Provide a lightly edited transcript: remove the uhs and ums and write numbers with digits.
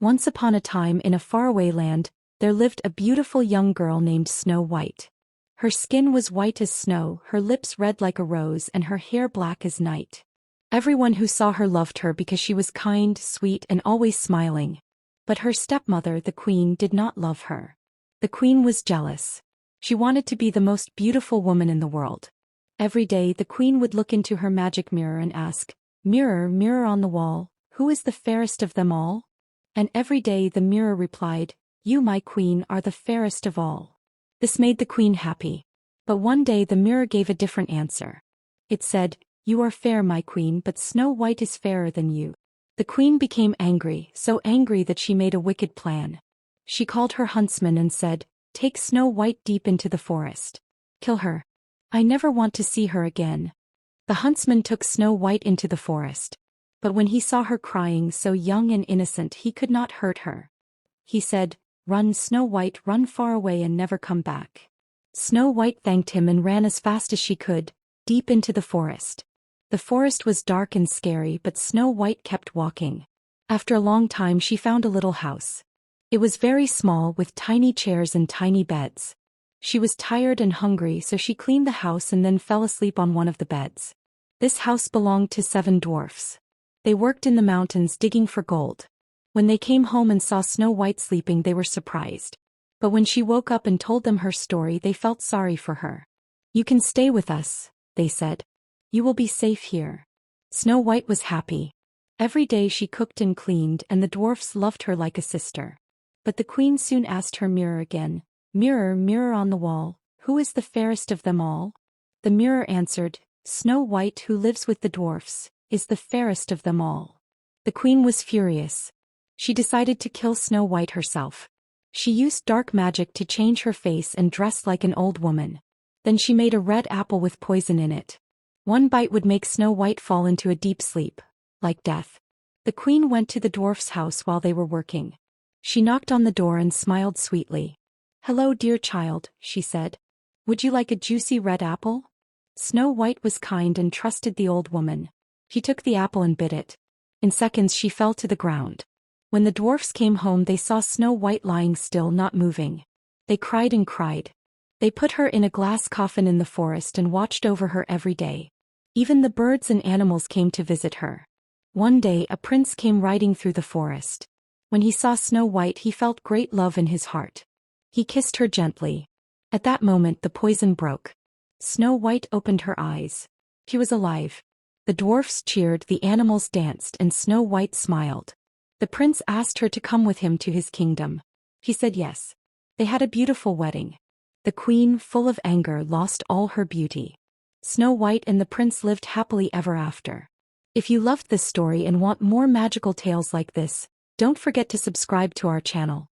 Once upon a time in a faraway land, there lived a beautiful young girl named Snow White. Her skin was white as snow, her lips red like a rose, and her hair black as night. Everyone who saw her loved her because she was kind, sweet, and always smiling. But her stepmother, the queen, did not love her. The queen was jealous. She wanted to be the most beautiful woman in the world. Every day the queen would look into her magic mirror and ask, "Mirror, mirror on the wall, who is the fairest of them all?" And every day the mirror replied, "You, my queen, are the fairest of all." This made the queen happy. But one day the mirror gave a different answer. It said, "You are fair, my queen, but Snow White is fairer than you." The queen became angry, so angry that she made a wicked plan. She called her huntsman and said, "Take Snow White deep into the forest. Kill her. I never want to see her again." The huntsman took Snow White into the forest. But when he saw her crying so young and innocent, he could not hurt her. He said, "Run, Snow White, run far away and never come back." Snow White thanked him and ran as fast as she could, deep into the forest. The forest was dark and scary, but Snow White kept walking. After a long time she found a little house. It was very small, with tiny chairs and tiny beds. She was tired and hungry, so she cleaned the house and then fell asleep on one of the beds. This house belonged to 7 dwarfs. They worked in the mountains digging for gold. When they came home and saw Snow White sleeping, they were surprised. But when she woke up and told them her story, they felt sorry for her. "You can stay with us," they said. "You will be safe here." Snow White was happy. Every day she cooked and cleaned, and the dwarfs loved her like a sister. But the queen soon asked her mirror again, "Mirror, mirror on the wall, who is the fairest of them all?" The mirror answered, "Snow White, who lives with the dwarfs, is the fairest of them all." The queen was furious. She decided to kill Snow White herself. She used dark magic to change her face and dress like an old woman. Then she made a red apple with poison in it. One bite would make Snow White fall into a deep sleep, like death. The queen went to the dwarf's house while they were working. She knocked on the door and smiled sweetly. "Hello, dear child," she said. "Would you like a juicy red apple?" Snow White was kind and trusted the old woman. She took the apple and bit it. In seconds she fell to the ground. When the dwarfs came home, they saw Snow White lying still, not moving. They cried and cried. They put her in a glass coffin in the forest and watched over her every day. Even the birds and animals came to visit her. One day a prince came riding through the forest. When he saw Snow White, he felt great love in his heart. He kissed her gently. At that moment the poison broke. Snow White opened her eyes. She was alive. The dwarfs cheered, the animals danced, and Snow White smiled. The prince asked her to come with him to his kingdom. She said yes. They had a beautiful wedding. The queen, full of anger, lost all her beauty. Snow White and the prince lived happily ever after. If you loved this story and want more magical tales like this, don't forget to subscribe to our channel.